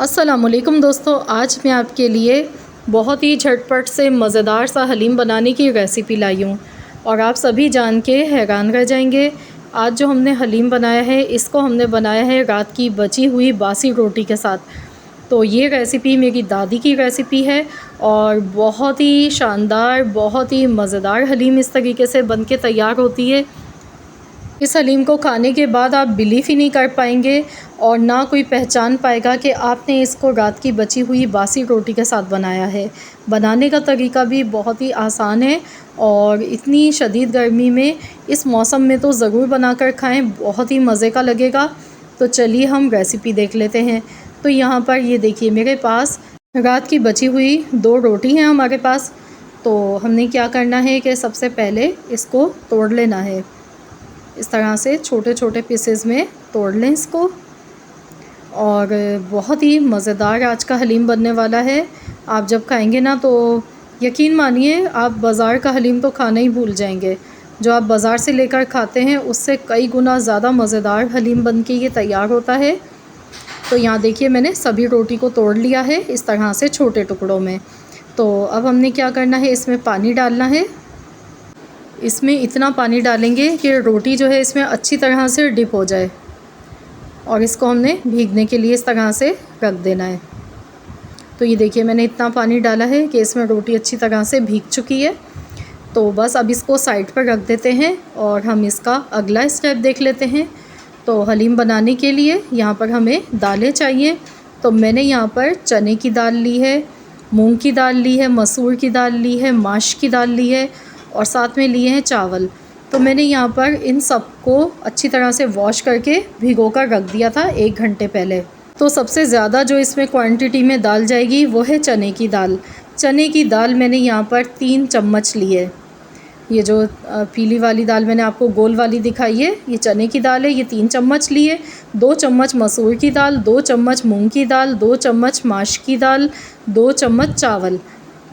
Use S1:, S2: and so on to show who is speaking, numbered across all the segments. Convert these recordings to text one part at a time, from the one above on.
S1: अस्सलामुअलैकुम दोस्तों, आज मैं आपके लिए बहुत ही झटपट से मज़ेदार सा हलीम बनाने की रेसिपी लाई हूँ और आप सभी जान के हैरान रह जाएंगे। आज जो हमने हलीम बनाया है, इसको हमने बनाया है रात की बची हुई बासी रोटी के साथ। तो ये रेसिपी मेरी दादी की रेसिपी है और बहुत ही शानदार, बहुत ही मज़ेदार हलीम इस तरीके से बन के तैयार होती है। इस हलीम को खाने के बाद आप बिलीव ही नहीं कर पाएंगे और ना कोई पहचान पाएगा कि आपने इसको रात की बची हुई बासी रोटी के साथ बनाया है। बनाने का तरीका भी बहुत ही आसान है और इतनी शदीद गर्मी में इस मौसम में तो ज़रूर बनाकर खाएं, बहुत ही मज़े का लगेगा। तो चलिए हम रेसिपी देख लेते हैं। तो यहाँ पर ये देखिए, मेरे पास रात की बची हुई 2 रोटी हैं हमारे पास। तो हमने क्या करना है कि सबसे पहले इसको तोड़ लेना है। इस तरह से छोटे छोटे पीसेस में तोड़ लें इसको। और बहुत ही मज़ेदार आज का हलीम बनने वाला है। आप जब खाएंगे ना तो यकीन मानिए आप बाज़ार का हलीम तो खाना ही भूल जाएंगे। जो आप बाज़ार से लेकर खाते हैं उससे कई गुना ज़्यादा मज़ेदार हलीम बन के ये तैयार होता है। तो यहाँ देखिए, मैंने सभी रोटी को तोड़ लिया है इस तरह से छोटे टुकड़ों में। तो अब हमने क्या करना है, इसमें पानी डालना है। इसमें इतना पानी डालेंगे कि रोटी जो है इसमें अच्छी तरह से डिप हो जाए और इसको हमने भीगने के लिए इस तरह से रख देना है। तो ये देखिए, मैंने इतना पानी डाला है कि इसमें रोटी अच्छी तरह से भीग चुकी है। तो बस अब इसको साइड पर रख देते हैं और हम इसका अगला स्टेप देख लेते हैं। तो हलीम बनाने के लिए यहाँ पर हमें दालें चाहिए। तो मैंने यहाँ पर चने की दाल ली है, मूंग की दाल ली है, मसूर की दाल ली है, माश की दाल ली है और साथ में लिए हैं चावल। तो मैंने यहाँ पर इन सब को अच्छी तरह से वॉश करके भिगो कर रख दिया था 1 घंटे पहले। तो सबसे ज़्यादा जो इसमें क्वांटिटी में दाल जाएगी वो है चने की दाल। चने की दाल मैंने यहाँ पर 3 चम्मच ली है। ये जो पीली वाली दाल मैंने आपको गोल वाली दिखाई है, ये चने की दाल है, ये 3 चम्मच ली है। 2 चम्मच मसूर की दाल, 2 चम्मच मूंग की दाल, 2 चम्मच माश की दाल, 2 चम्मच चावल।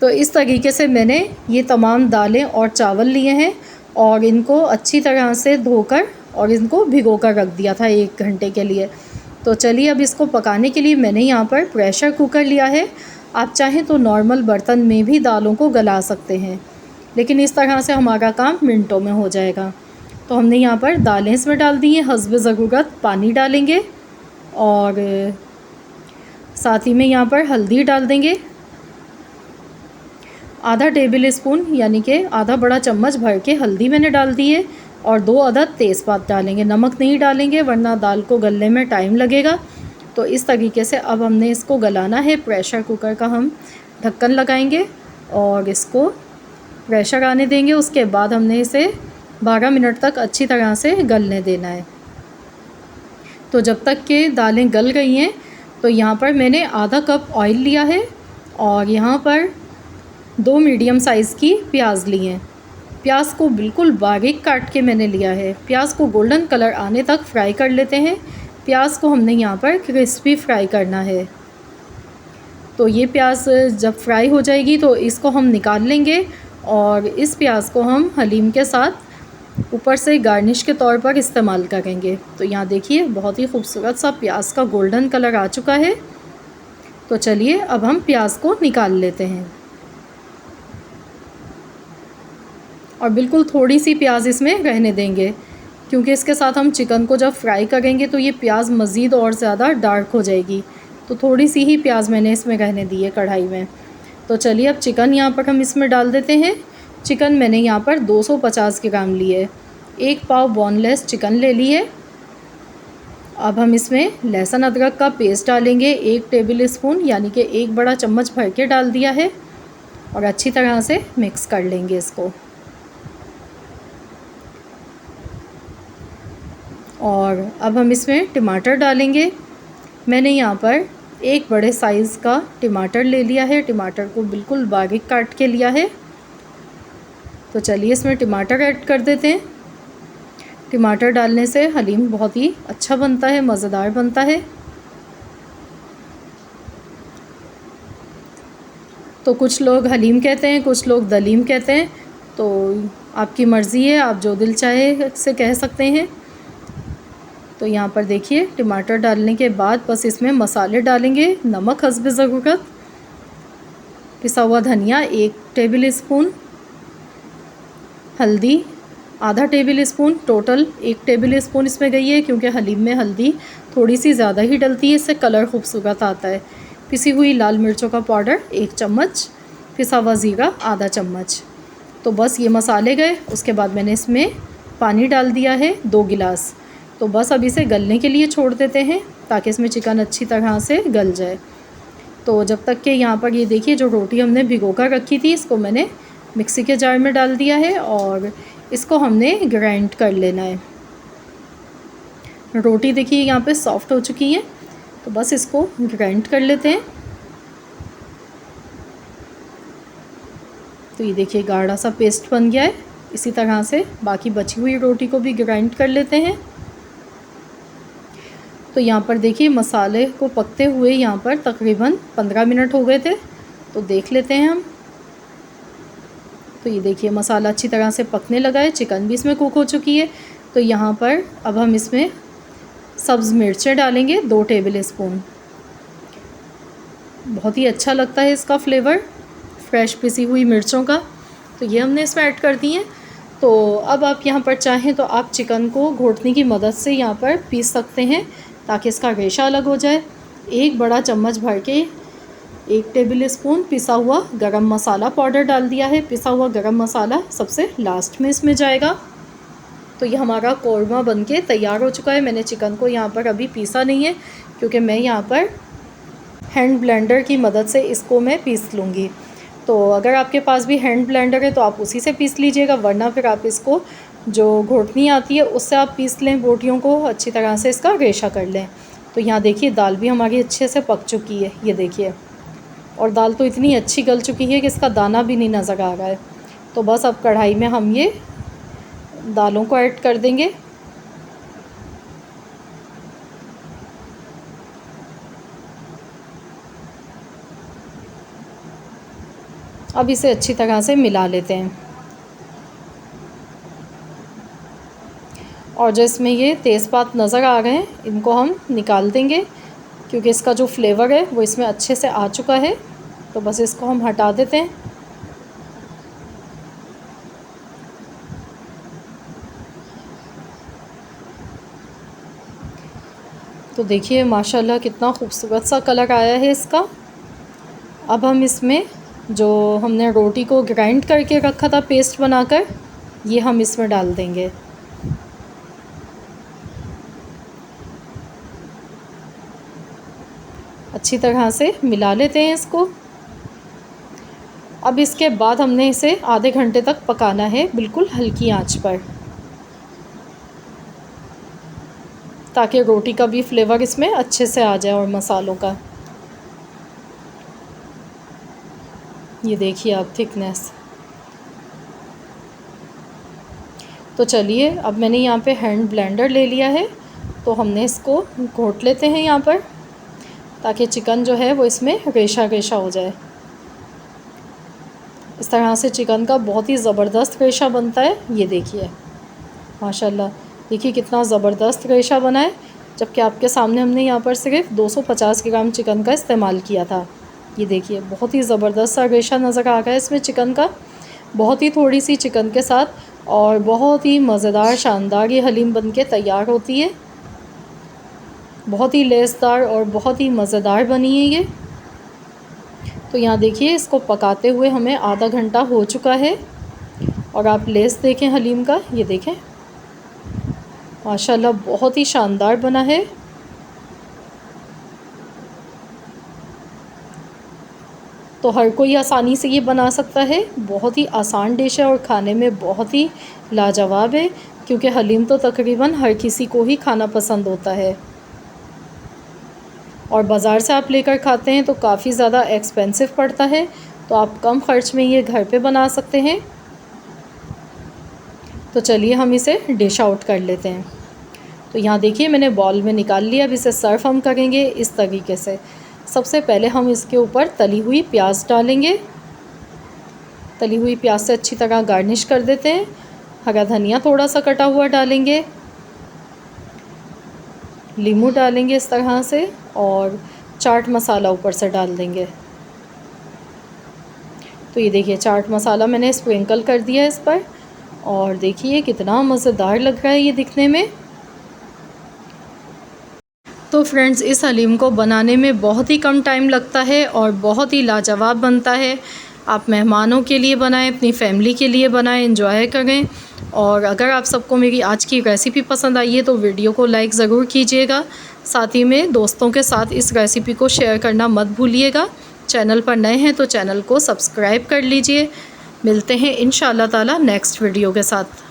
S1: तो इस तरीके से मैंने ये तमाम दालें और चावल लिए हैं और इनको अच्छी तरह से धोकर और इनको भिगो कर रख दिया था 1 घंटे के लिए। तो चलिए अब इसको पकाने के लिए मैंने यहाँ पर प्रेशर कुकर लिया है। आप चाहें तो नॉर्मल बर्तन में भी दालों को गला सकते हैं, लेकिन इस तरह से हमारा काम मिनटों में हो जाएगा। तो हमने यहाँ पर दालें इसमें डाल दी हैं, हस्ब ज़रूरत पानी डालेंगे और साथ ही में यहाँ पर हल्दी डाल देंगे। आधा टेबल स्पून यानी कि आधा बड़ा चम्मच भर के हल्दी मैंने डाल दी है और 2 अदद तेज़पात डालेंगे। नमक नहीं डालेंगे वरना दाल को गलने में टाइम लगेगा। तो इस तरीके से अब हमने इसको गलाना है। प्रेशर कुकर का हम ढक्कन लगाएंगे और इसको प्रेशर आने देंगे। उसके बाद हमने इसे 12 मिनट तक अच्छी तरह से गलने देना है। तो जब तक कि दालें गल गई हैं, तो यहाँ पर मैंने आधा कप ऑयल लिया है और यहाँ पर 2 मीडियम साइज़ की प्याज ली हैं। प्याज को बिल्कुल बारीक काट के मैंने लिया है। प्याज को गोल्डन कलर आने तक फ्राई कर लेते हैं। प्याज को हमने यहाँ पर क्रिस्पी फ्राई करना है। तो ये प्याज जब फ्राई हो जाएगी तो इसको हम निकाल लेंगे और इस प्याज को हम हलीम के साथ ऊपर से गार्निश के तौर पर इस्तेमाल करेंगे। तो यहाँ देखिए, बहुत ही खूबसूरत सा प्याज का गोल्डन कलर आ चुका है। तो चलिए अब हम प्याज को निकाल लेते हैं और बिल्कुल थोड़ी सी प्याज इसमें रहने देंगे, क्योंकि इसके साथ हम चिकन को जब फ्राई करेंगे तो ये प्याज मज़ीद और ज़्यादा डार्क हो जाएगी। तो थोड़ी सी ही प्याज मैंने इसमें रहने दी है कढ़ाई में। तो चलिए अब चिकन यहाँ पर हम इसमें डाल देते हैं। चिकन मैंने यहाँ पर 250 ग्राम ली है। 1 पाव बोनलेस चिकन ले ली है। अब हम इसमें लहसुन अदरक का पेस्ट डालेंगे 1 टेबल स्पून यानी कि 1 बड़ा चम्मच भर के डाल दिया है और अच्छी तरह से मिक्स कर लेंगे इसको। और अब हम इसमें टमाटर डालेंगे। मैंने यहाँ पर 1 बड़े साइज़ का टमाटर ले लिया है। टमाटर को बिल्कुल बारीक काट के लिया है। तो चलिए इसमें टमाटर ऐड कर देते हैं। टमाटर डालने से हलीम बहुत ही अच्छा बनता है, मज़ेदार बनता है। तो कुछ लोग हलीम कहते हैं, कुछ लोग दलीम कहते हैं। तो आपकी मर्ज़ी है, आप जो दिल चाहे से कह सकते हैं। तो यहाँ पर देखिए टमाटर डालने के बाद बस इसमें मसाले डालेंगे। नमक हस्ब ज़रूरत, पिसा हुआ धनिया 1 टेबल स्पून, हल्दी आधा table spoon, total 1 table spoon इसमें गई है क्योंकि हलीम में हल्दी थोड़ी सी ज़्यादा ही डलती है, इससे कलर खूबसूरत आता है। पिसी हुई लाल मिर्चों का पाउडर 1 चम्मच, पिसा हुआ ज़ीरा आधा चम्मच। तो बस ये मसाले गए। उसके बाद मैंने इसमें पानी डाल दिया है 2 गिलास। तो बस अब इसे गलने के लिए छोड़ देते हैं ताकि इसमें चिकन अच्छी तरह से गल जाए। तो जब तक कि यहाँ पर ये देखिए जो रोटी हमने भिगो कर रखी थी इसको मैंने मिक्सी के जार में डाल दिया है और इसको हमने ग्राइंड कर लेना है। रोटी देखिए यहाँ पे सॉफ़्ट हो चुकी है, तो बस इसको ग्राइंड कर लेते हैं। तो ये देखिए गाढ़ा सा पेस्ट बन गया है। इसी तरह से बाकी बची हुई रोटी को भी ग्राइंड कर लेते हैं। तो यहाँ पर देखिए मसाले को पकते हुए यहाँ पर तकरीबन 15 मिनट हो गए थे। तो देख लेते हैं हम। तो ये देखिए मसाला अच्छी तरह से पकने लगा है, चिकन भी इसमें कुक हो चुकी है। तो यहाँ पर अब हम इसमें सब्ज़ मिर्चें डालेंगे 2 टेबल स्पून। बहुत ही अच्छा लगता है इसका फ्लेवर फ्रेश पिसी हुई मिर्चों का। तो ये हमने इसमें ऐड कर दी हैं। तो अब आप यहाँ पर चाहें तो आप चिकन को घोटने की मदद से यहाँ पर पीस सकते हैं ताकि इसका रेशा अलग हो जाए। 1 बड़ा चम्मच भर के 1 टेबल स्पून पिसा हुआ गरम मसाला पाउडर डाल दिया है। पिसा हुआ गरम मसाला सबसे लास्ट में इसमें जाएगा। तो ये हमारा कौरमा बनके तैयार हो चुका है। मैंने चिकन को यहाँ पर अभी पीसा नहीं है क्योंकि मैं यहाँ पर हैंड ब्लेंडर की मदद से इसको मैं पीस लूँगी। तो अगर आपके पास भी हैंड ब्लेंडर है तो आप उसी से पीस लीजिएगा, वरना फिर आप इसको जो घोटनी आती है उससे आप पीस लें, बोटियों को अच्छी तरह से इसका रेशा कर लें। तो यहाँ देखिए दाल भी हमारी अच्छे से पक चुकी है, ये देखिए। और दाल तो इतनी अच्छी गल चुकी है कि इसका दाना भी नहीं नज़र आ रहा है। तो बस अब कढ़ाई में हम ये दालों को ऐड कर देंगे। अब इसे अच्छी तरह से मिला लेते हैं। और जो इसमें ये तेज़पात नज़र आ रहे हैं इनको हम निकाल देंगे क्योंकि इसका जो फ्लेवर है वो इसमें अच्छे से आ चुका है। तो बस इसको हम हटा देते हैं। तो देखिए माशाल्लाह कितना खूबसूरत सा कलर आया है इसका। अब हम इसमें जो हमने रोटी को ग्राइंड करके रखा था पेस्ट बनाकर, ये हम इसमें डाल देंगे। अच्छी तरह से मिला लेते हैं इसको। अब इसके बाद हमने इसे आधे घंटे तक पकाना है बिल्कुल हल्की आंच पर, ताकि रोटी का भी फ्लेवर इसमें अच्छे से आ जाए और मसालों का। ये देखिए आप थिकनेस। तो चलिए अब मैंने यहाँ पे हैंड ब्लेंडर ले लिया है, तो हमने इसको घोट लेते हैं यहाँ पर ताकि चिकन जो है वो इसमें रेशा रेशा हो जाए। इस तरह से चिकन का बहुत ही ज़बरदस्त रेशा बनता है। ये देखिए माशाल्लाह, देखिए कितना ज़बरदस्त रेशा बना है, जबकि आपके सामने हमने यहाँ पर सिर्फ 250 ग्राम चिकन का इस्तेमाल किया था। ये देखिए बहुत ही ज़बरदस्त सा रेशा नज़र आ रहा है इसमें चिकन का, बहुत ही थोड़ी सी चिकन के साथ, और बहुत ही मज़ेदार शानदार ये हलीम बनके तैयार होती है। बहुत ही लेसदार और बहुत ही मज़ेदार बनी है ये। तो यहाँ देखिए इसको पकाते हुए हमें आधा घंटा हो चुका है और आप लेस देखें हलीम का, ये देखें माशाल्लाह बहुत ही शानदार बना है। तो हर कोई आसानी से ये बना सकता है, बहुत ही आसान डिश है और खाने में बहुत ही लाजवाब है, क्योंकि हलीम तो तकरीबन हर किसी को ही खाना पसंद होता है। और बाज़ार से आप लेकर खाते हैं तो काफ़ी ज़्यादा एक्सपेंसिव पड़ता है, तो आप कम ख़र्च में ये घर पे बना सकते हैं। तो चलिए हम इसे डिश आउट कर लेते हैं। तो यहाँ देखिए मैंने बॉल में निकाल लिया। अब इसे सर्व हम करेंगे इस तरीके से। सबसे पहले हम इसके ऊपर तली हुई प्याज डालेंगे। तली हुई प्याज से अच्छी तरह गार्निश कर देते हैं। हरा धनिया थोड़ा सा कटा हुआ डालेंगे। नींबू डालेंगे इस तरह से और चाट मसाला ऊपर से डाल देंगे। तो ये देखिए चाट मसाला मैंने स्प्रिंकल कर दिया इस पर और देखिए कितना मज़ेदार लग रहा है ये दिखने में। तो फ्रेंड्स इस हलीम को बनाने में बहुत ही कम टाइम लगता है और बहुत ही लाजवाब बनता है। आप मेहमानों के लिए बनाएं, अपनी फैमिली के लिए बनाएं, एंजॉय करें। और अगर आप सबको मेरी आज की रेसिपी पसंद आई है तो वीडियो को लाइक ज़रूर कीजिएगा। साथ ही में दोस्तों के साथ इस रेसिपी को शेयर करना मत भूलिएगा। चैनल पर नए हैं तो चैनल को सब्सक्राइब कर लीजिए। मिलते हैं इंशाअल्लाह ताला नेक्स्ट वीडियो के साथ।